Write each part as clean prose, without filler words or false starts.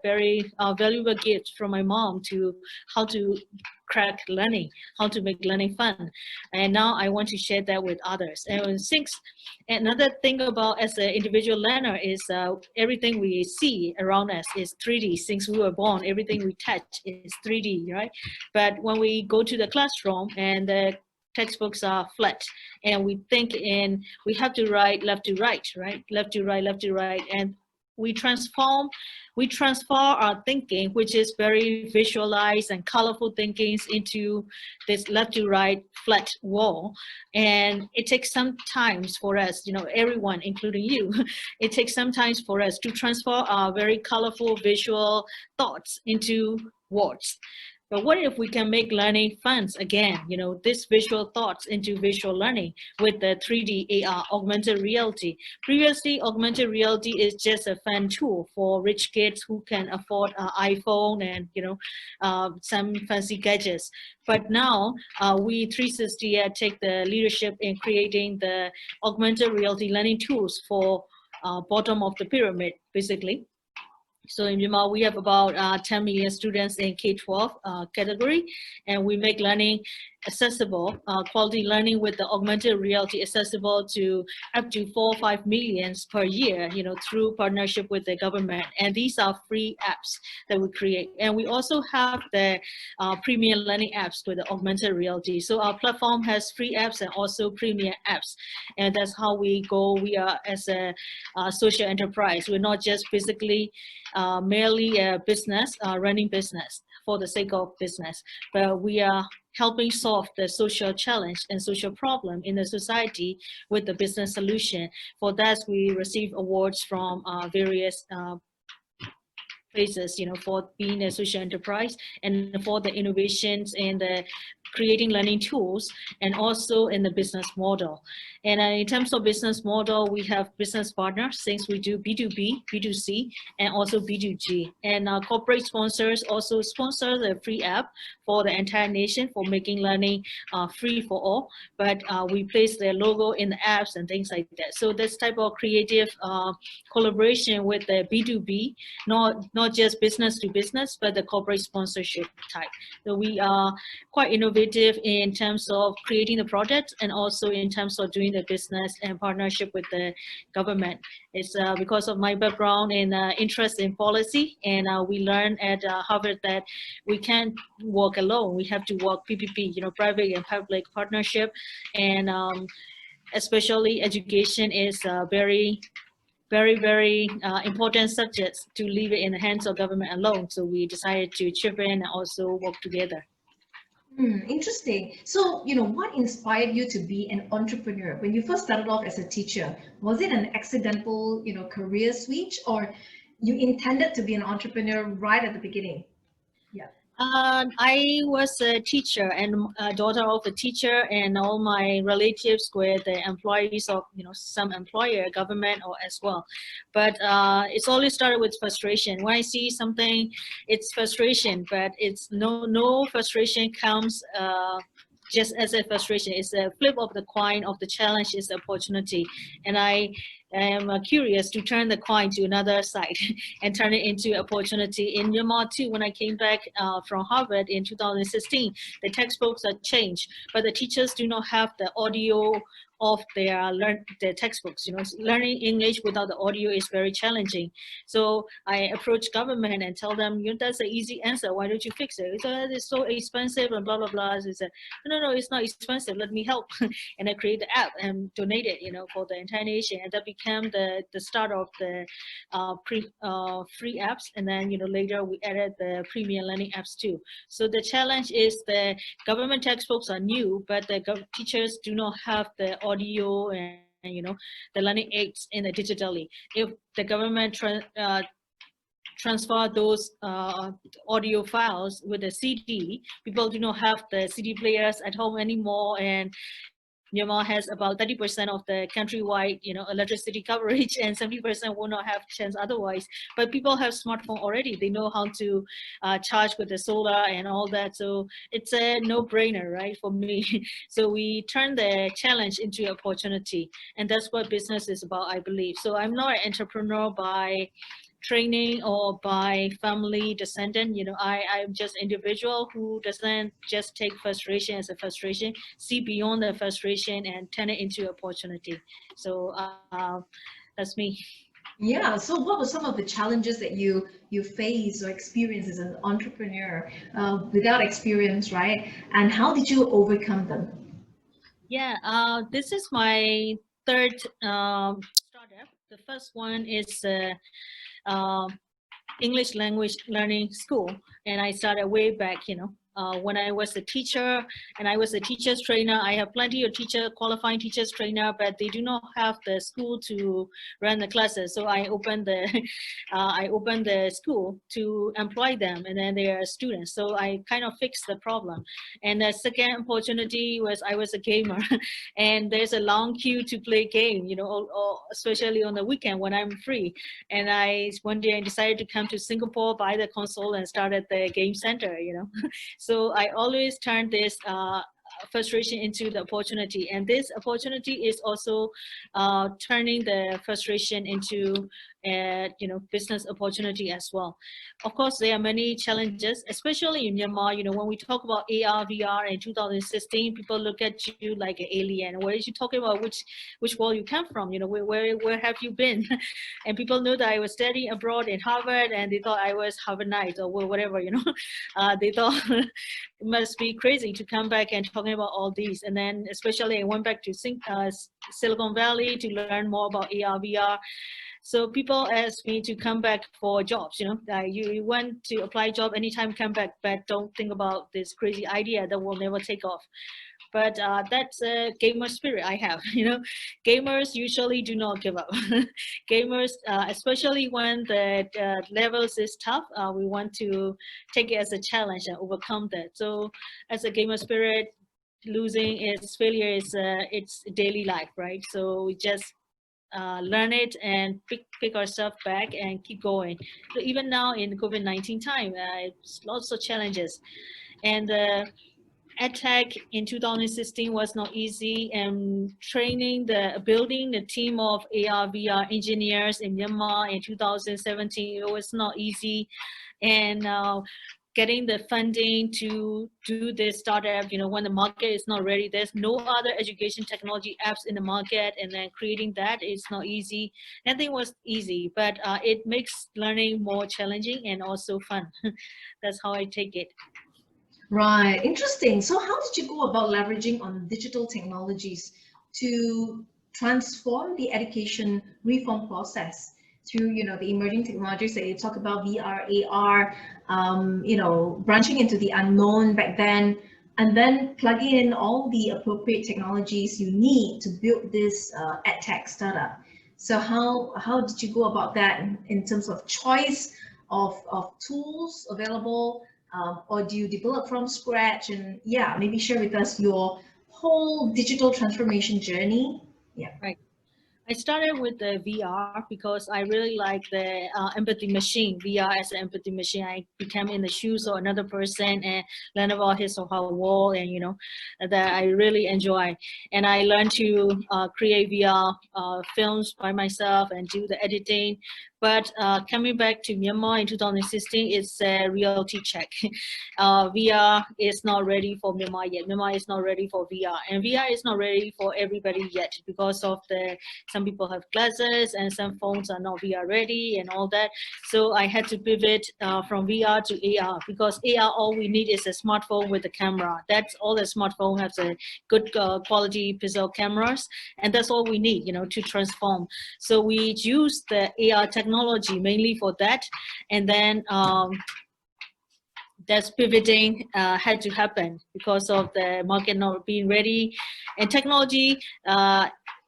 very valuable gift from my mom to how to crack learning, how to make learning fun. And now I want to share that with others. And since another thing about as an individual learner is everything we see around us is 3D. Since we were born, everything we touch is 3D, right? But when we go to the classroom and the textbooks are flat and we think in, we have to write left to right, right? Left to right, left to right. And we transfer our thinking, which is very visualized and colorful thinkings, into this left to right flat wall. And it takes some time for us, everyone, including you, it takes some time for us to transfer our very colorful visual thoughts into words. But what if we can make learning fun again, this visual thoughts into visual learning with the 3D AR, augmented reality. Previously, augmented reality is just a fun tool for rich kids who can afford an iPhone and, some fancy gadgets. But now we 360 take the leadership in creating the augmented reality learning tools for bottom of the pyramid, basically. So in Myanmar, we have about 10 million students in K-12 category, and we make learning accessible, quality learning with the augmented reality accessible to up to 4 or 5 millions per year, through partnership with the government. And these are free apps that we create. And we also have the premium learning apps with the augmented reality. So our platform has free apps and also premium apps. And that's how we go. We are as a social enterprise. We're not just physically merely a business, running business for the sake of business, but we are helping solve the social challenge and social problem in the society with the business solution. For that, we receive awards from various places, for being a social enterprise and for the innovations and the creating learning tools, and also in the business model. And in terms of business model, we have business partners, since we do B2B, B2C, and also B2G. And corporate sponsors also sponsor the free app for the entire nation for making learning free for all. But we place their logo in the apps and things like that. So this type of creative collaboration with the B2B, not just business to business, but the corporate sponsorship type. So we are quite innovative in terms of creating the project and also in terms of doing the business and partnership with the government. It's because of my background and interest in policy, and we learned at Harvard that we can't work alone. We have to work PPP, private and public partnership, and especially education is very, very important subjects to leave it in the hands of government alone. So we decided to chip in and also work together. Interesting. So, what inspired you to be an entrepreneur? When you first started off as a teacher, was it an accidental, career switch, or you intended to be an entrepreneur right at the beginning? Yeah. I was a teacher and a daughter of a teacher, and all my relatives were the employees of, some employer, government, or as well. But it's always started with frustration. When I see something, it's frustration, but it's no frustration comes just as a frustration. It's a flip of the coin of the challenge is the opportunity. And I am curious to turn the coin to another side and turn it into opportunity. In Myanmar too, when I came back from Harvard in 2016, the textbooks are changed, but the teachers do not have the audio of their textbooks. Learning English without the audio is very challenging. So I approach government and tell them, that's an easy answer. Why don't you fix it? It's so expensive and blah blah blah. They said, no, it's not expensive. Let me help. And I create the app and donate it, for the entire nation. And that became the start of the free apps. And then later we added the premium learning apps too. So the challenge is the government textbooks are new, but the teachers do not have the audio and the learning aids in the digitally. If the government transfer those audio files with a CD, people do not have the CD players at home anymore, and Myanmar has about 30% of the countrywide, electricity coverage, and 70% will not have chance otherwise. But people have smartphone already. They know how to charge with the solar and all that. So it's a no-brainer, right, for me. So we turn the challenge into opportunity, and that's what business is about, I believe. So I'm not an entrepreneur by training or by family descendant. I'm just individual who doesn't just take frustration as a frustration, see beyond the frustration and turn it into opportunity. So that's me. Yeah. So, what were some of the challenges that you face or experience as an entrepreneur without experience, right? And how did you overcome them? Yeah, this is my third startup. The first one is uh, English language learning school, and I started way back, when I was a teacher, and I was a teacher's trainer. I have plenty of qualifying teachers trainer, but they do not have the school to run the classes. So I opened the I opened the school to employ them, and then they are students. So I kind of fixed the problem. And the second opportunity was I was a gamer, and there's a long queue to play game, especially on the weekend when I'm free. And one day I decided to come to Singapore, buy the console, and start at the game center. So I always turn this frustration into the opportunity, and this opportunity is also turning the frustration into business opportunity as well. Of course, there are many challenges, especially in Myanmar. When we talk about AR, VR in 2016, people look at you like an alien. What are you talking about? Which world you come from? Where have you been? And people knew that I was studying abroad in Harvard, and they thought I was Harvard Knight or whatever. They thought it must be crazy to come back and talking about all these. And then especially I went back to Silicon Valley to learn more about AR, VR. So people ask me to come back for jobs. You want to apply job anytime, come back, but don't think about this crazy idea that will never take off. But that's a gamer spirit I have. Gamers usually do not give up. Gamers, especially when the levels is tough, we want to take it as a challenge and overcome that. So as a gamer spirit, losing is failure is it's daily life, right? So we just learn it and pick ourselves back and keep going. So even now in COVID-19 time, it's lots of challenges. And EdTech in 2016 was not easy, and building the team of AR, VR engineers in Myanmar in 2017, it was not easy. And getting the funding to do this startup, when the market is not ready, there's no other education technology apps in the market, and then creating that is not easy. Nothing was easy, but it makes learning more challenging and also fun. That's how I take it. Right, interesting. So how did you go about leveraging on digital technologies to transform the education reform process through, the emerging technologies that you talk about, VR, AR, branching into the unknown back then, and then plugging in all the appropriate technologies you need to build this edtech startup. So how did you go about that in terms of choice of tools available? Or do you develop from scratch? And yeah, maybe share with us your whole digital transformation journey. Yeah. Right. I started with the VR because I really like the empathy machine, VR as an empathy machine. I became in the shoes of another person and learn about his or her world, and that I really enjoy. And I learned to create VR films by myself and do the editing. But coming back to Myanmar in 2016, it's a reality check. VR is not ready for Myanmar yet. Myanmar is not ready for VR, and VR is not ready for everybody yet because of some people have glasses and some phones are not VR ready and all that. So I had to pivot from VR to AR, because AR, all we need is a smartphone with a camera. That's all the smartphone has, a good quality pixel cameras, and that's all we need, to transform. So we use the AR technology mainly for that, and then that's pivoting had to happen because of the market not being ready. And technology,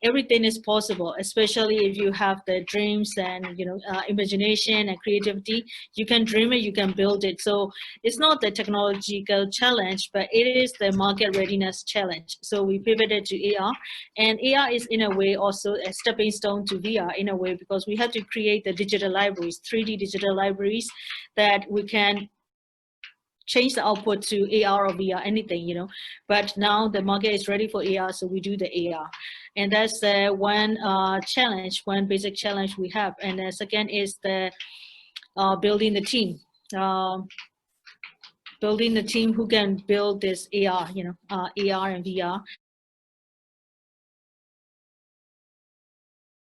everything is possible, especially if you have the dreams and imagination and creativity. You can dream it, you can build it. So it's not the technological challenge, but it is the market readiness challenge. So we pivoted to AR, and AR is in a way also a stepping stone to VR in a way, because we had to create the digital libraries, 3D digital libraries, that we can change the output to AR or VR, anything, you know. But now the market is ready for AR, so we do the AR. And that's one challenge, one basic challenge we have. And the second is the building the team. Building the team who can build this AR, you know, AR and VR.